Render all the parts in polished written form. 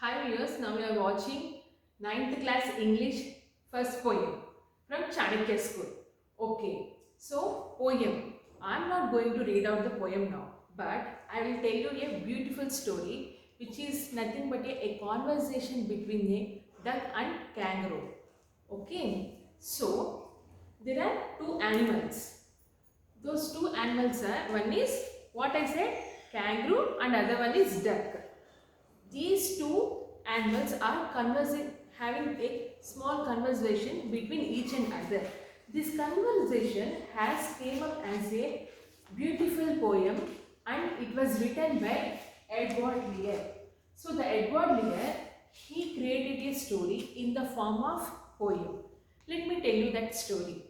Hi viewers, now we are watching ninth class English first poem from Chanakya School. Okay, so poem. I am not going to read out the poem now, but I will tell you a beautiful story which is nothing but a conversation between a duck and kangaroo. Okay, so there are two animals. Those two animals are, one is what I said, kangaroo, and other one is duck. These two animals are having a small conversation between each and other. This conversation has came up as a beautiful poem and it was written by Edward Lear. So the Edward Lear, he created a story in the form of poem. Let me tell you that story.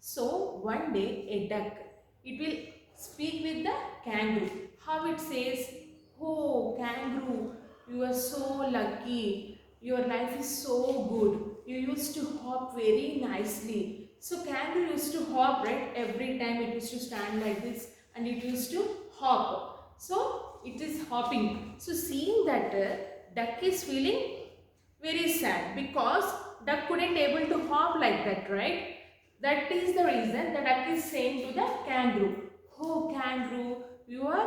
So one day a duck, it will speak with the kangaroo. How it says, "Oh kangaroo, you are so lucky. Your life is so good. You used to hop very nicely." So kangaroo used to hop, right? Every time it used to stand like this and it used to hop. So it is hopping. So seeing that duck is feeling very sad because duck couldn't able to hop like that, right? That is the reason the duck is saying to the kangaroo, "Oh kangaroo, your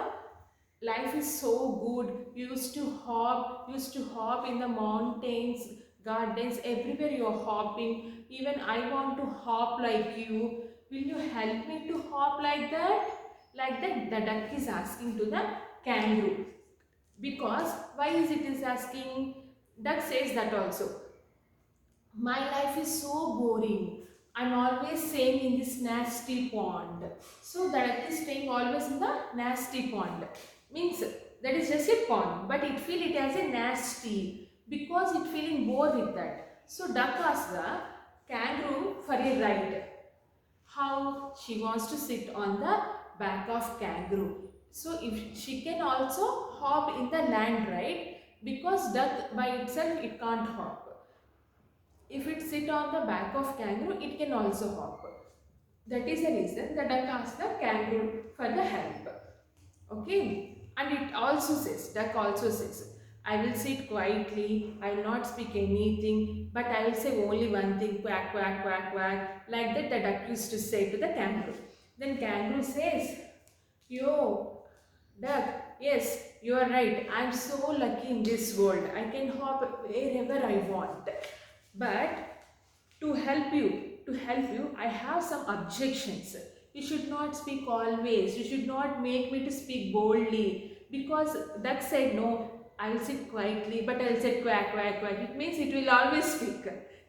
life is so good. You used to hop in the mountains, gardens, everywhere you are hopping. Even I want to hop like you. Will you help me to hop like that?" Like that, the duck is asking to the kangaroo. Because why is it is asking? Duck says that also. My life is so boring. I'm always staying in this nasty pond. So the duck is staying always in the nasty pond. Means that is just a pond, but it feel it as a nasty because it feeling bored with that. So duck asks the kangaroo for a ride. How she wants to sit on the back of kangaroo. So if she can also hop in the land, right? Because duck by itself it can't hop. If it sit on the back of kangaroo, it can also hop. That is the reason the duck asks the kangaroo for the help. Okay. And it also says, duck also says, "I will sit quietly, I will not speak anything, but I will say only one thing, quack, quack, quack, quack." Like that the duck used to say to the kangaroo. Then kangaroo says, "Yo, duck, yes, you are right. I am so lucky in this world. I can hop wherever I want. But to help you, I have some objections. You should not speak always. You should not make me to speak boldly." Because duck said, "No, I will sit quietly, but I will say quack, quack, quack." It means it will always speak.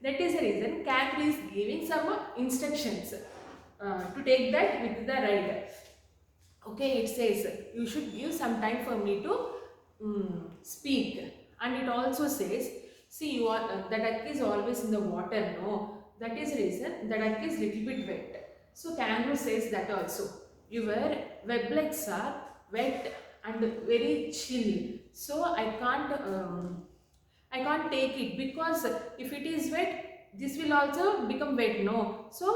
That is the reason kangaroo is giving some instructions to take that with the rider. Okay, it says you should give some time for me to speak. And it also says, "See, you are the duck is always in the water, no? That is reason the duck is little bit wet." So kangaroo says that also, "Your web legs are wet and very chill, so I can't take it, because if it is wet, this will also become wet, no? So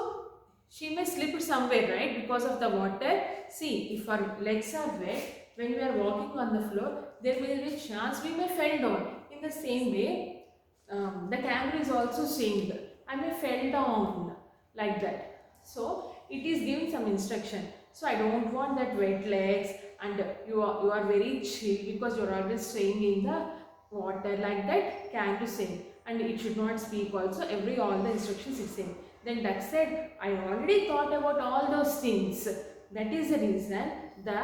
she may slip somewhere, right? Because of the water. See, if our legs are wet, when we are walking on the floor, there will be a chance we may fall down. In the same way, the kangaroo is also saying, I may fall down like that." So it is giving some instruction. So I don't want that wet legs, and you are very chill because you are always staying in the water, like that kangaroo saying. And it should not speak also. All the instructions is same. Then duck said, "I already thought about all those things. That is the reason the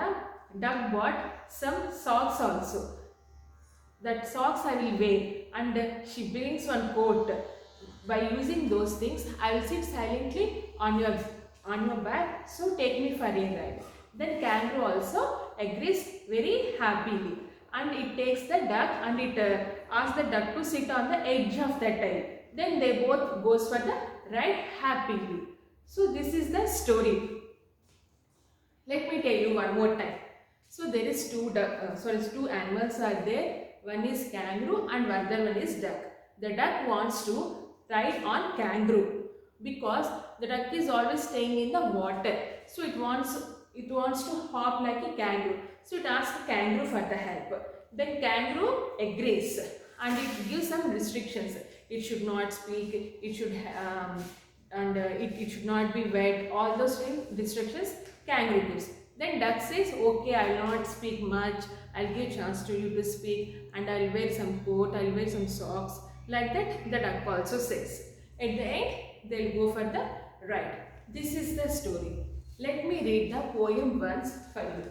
duck bought some socks also. That socks I will wear, and she brings one coat. By using those things, I will sit silently on your back. So take me for a ride." Then kangaroo also agrees very happily, and it takes the duck and it asks the duck to sit on the edge of the tail. Then they both goes for the ride happily. So this is the story. Let me tell you one more time. So there is two animals are there. One is kangaroo and other one is duck. The duck wants to ride on kangaroo because the duck is always staying in the water. So it wants to hop like a kangaroo. So it asks the kangaroo for the help. Then kangaroo agrees and it gives some restrictions. It should not speak, it should it should not be wet, all those restrictions kangaroo gives. Then duck says, okay, I will not speak much, I'll give chance to you to speak, and I'll wear some coat, I'll wear some socks. Like that, the duck also says. At the end, they'll go for the ride. This is the story. Let me read the poem once for you.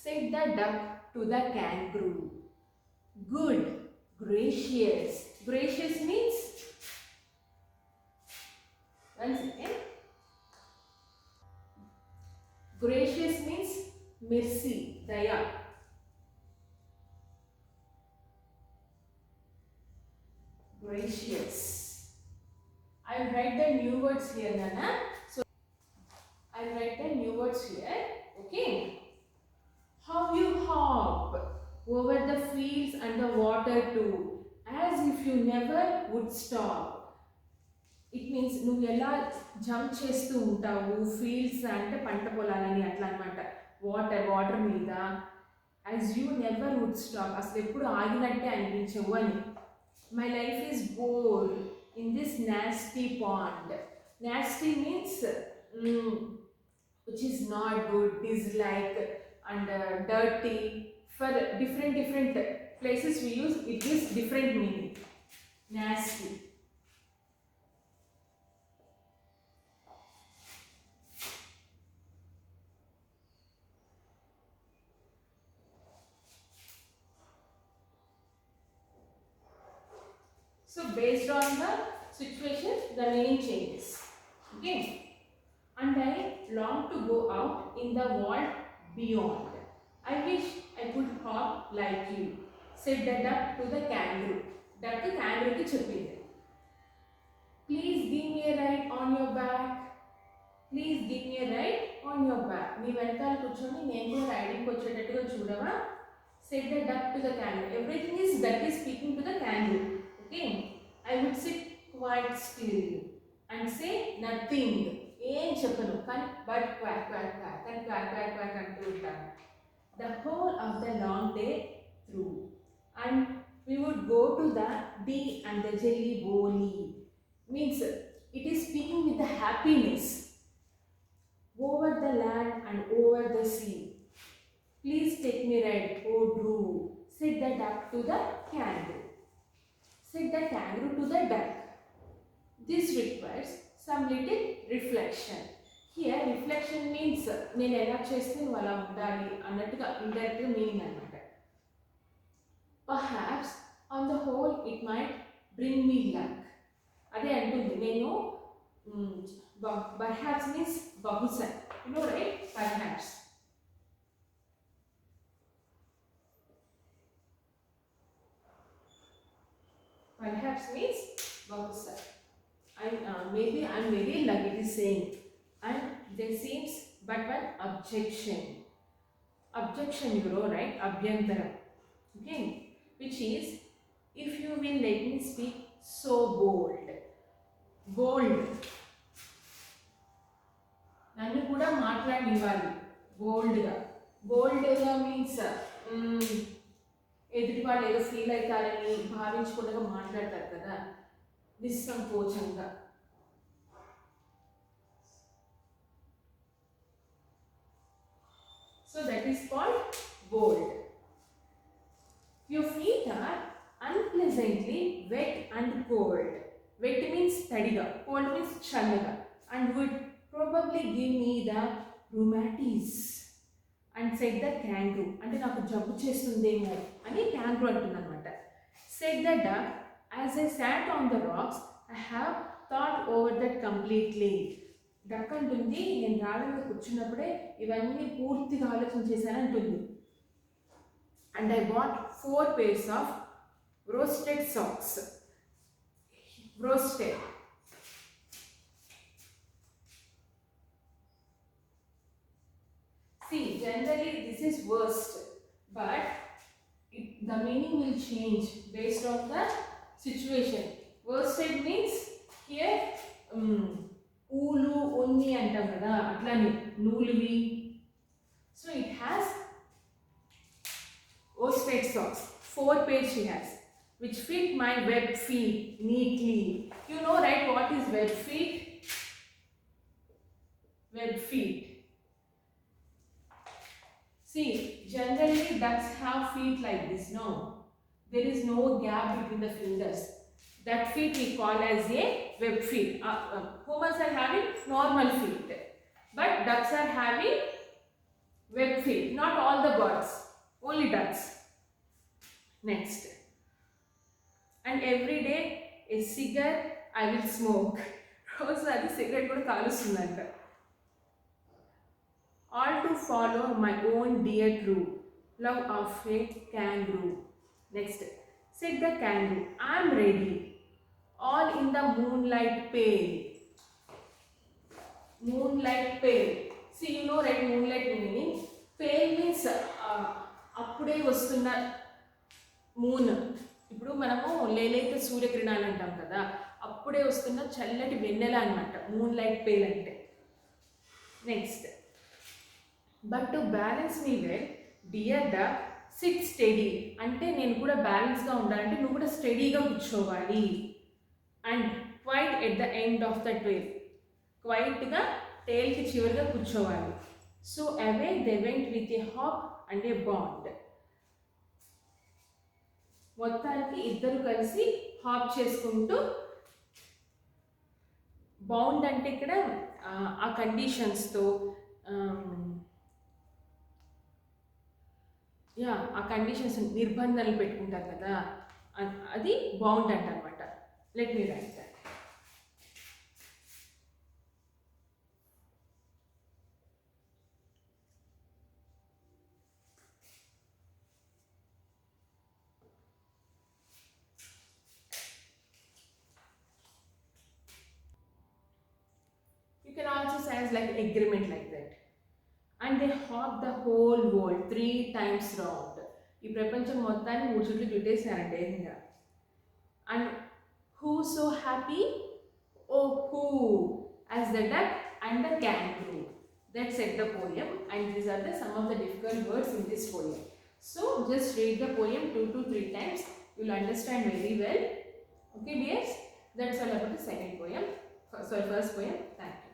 Said the duck to the kangaroo, good, gracious. Gracious means, one second. Gracious means mercy, daya. Gracious. I'll write the new words here, Nana. So I'll write the new words here. Okay. How you hop over the fields and the water too, as if you never would stop. It means నువ్వు ఎలా jump చేస్తూ ఉంటావు fields అంటే పంట పొలాలని అట్లా అనమాట. Water మీద as you never would stop, అసలు ఎప్పుడు ఆగినట్టే అనిపించవు అని. My life is bore in this nasty pond. Nasty means which is not good, dislike and dirty. For different places we use it gives different meaning. Nasty. So based on the situation, the meaning changes. Okay. And I long to go out in the world beyond. I wish I could hop like you, said the duck to the kangaroo. Duck to kangaroo ki cheppindi. Please give me a ride on your back. Please give me a ride on your back. నీ వెనకాల కూర్చొని నేను కూడా riding వచ్చేటట్టుగా చూడవా, said the duck to the kangaroo. Everything is duck is speaking to the kangaroo. Okay. I would sit quite still and say nothing. ఏం చెప్పను కానీ బట్ క్వాక్ క్వాక్ క్వాక్ కానీ క్వాక్ క్వాక్ క్వాక్ అంటూ ఉంటాను. The whole of the long day through, and we would go to the bee and the jelly boli. Means it is speaking with the happiness over the land and over the sea. Please take me ride, oh Drew, said the duck to the kangaroo. Said the kangaroo to the duck. This requires some little reflection. Here reflection means నేను ఎలా చేస్తే నువ్వు అలా ఉండాలి అన్నట్టుగా indirect meaning అనమాట. Perhaps on the whole it might bring me luck. అదే అంటుంది నేను. Perhaps means బహుశా, you know right? Perhaps. Perhaps means బహుశా. Maybe I'm very lucky, it is saying. And there seems but one objection. Objection, you know, right? Abhyantara. Okay. Which is, if you will let me speak so bold. Bold. నన్ను కూడా మాట్లాడివ్వాలి బోల్డ్గా. బోల్డ్గా means ఎదుటి వాళ్ళు ఏదో feel అవుతారని భావించకుండా మాట్లాడతారు కదా, నిస్సంకోచంగా. So that is called bold. Your feet are unpleasantly wet and cold. Wet means tadiga, cold means chalaga, and would probably give me the rheumatiz. And said the kangaroo. అంటే నాకు జబ్బు చేస్తుందేమో అని kangaroo అంటుందన్నమాట. Said the duck, as I sat on the rocks, I have thought over that completely. Duck అంటుంది, నేను రాళ్ళ మీద కూర్చున్నప్పుడే ఇవన్నీ పూర్తిగా ఆలోచన చేశాను అంటుంది. And I bought 4 pairs of roasted socks. Roasted. See, generally this is worst, but the meaning will change based on the situation. Worsted means here wool ఓన్ని అంటాం కదా అట్లానే నూలువి. So it has ostrich socks. 4 pairs she has, which fit my web feet neatly. You know, right? What is web feet? Web feet. See, generally ducks have feet like this. No, there is no gap between the fingers. That feet we call as a web feet. Humans are having normal feet, but ducks are having web feet. Not all the birds, only ducks. Next, and every day a cigarette I will smoke. రోజు అది cigarette కూడా కాలుస్తుందంట. All to follow my own dear true love of a kangaroo. Next, said the kangaroo, I am ready, all in the moonlight pale. Moonlight pale. See, you know, right? Moonlight meaning pale means అప్పుడే వస్తున్న moon. ఇప్పుడు మనము లేలేత సూర్యకిరణాలు అంటాం కదా, అప్పుడే వస్తున్న చల్లటి వెన్నెల అనమాట మూన్ లైట్ పేల్ అంటే. Next, but to balance me well dear duck sit steady. అంటే నేను కూడా బ్యాలెన్స్గా ఉండాలంటే నువ్వు కూడా స్టడీగా కూర్చోవాలి. And quiet at the end of the tail. క్వైట్గా టేల్కి చివరిగా కూర్చోవాలి. So away they went with a hop and a bound. మొత్తానికి ఇద్దరు కలిసి హాప్ చేసుకుంటూ, బౌండ్ అంటే ఇక్కడ ఆ కండిషన్స్తో ఆ కండిషన్స్ నిర్బంధాలు పెట్టుకుంటారు కదా, అది బౌండ్ అంట అనమాట. Let me right that. You can also say as like agreement like that. And they hop the whole world 3 times round. ఈ ప్రపంచం మొత్తాన్ని 3 చుట్లు చుట్టేసినారంటే ఏకంగా. And who so happy? Oh, who? As the duck and the kangaroo. That said the poem, and these are some of the difficult words in this poem. So just read the poem 2 to 3 times. You will understand very well. Okay, dears? That's all about the second poem. Sorry, first poem. Thank you.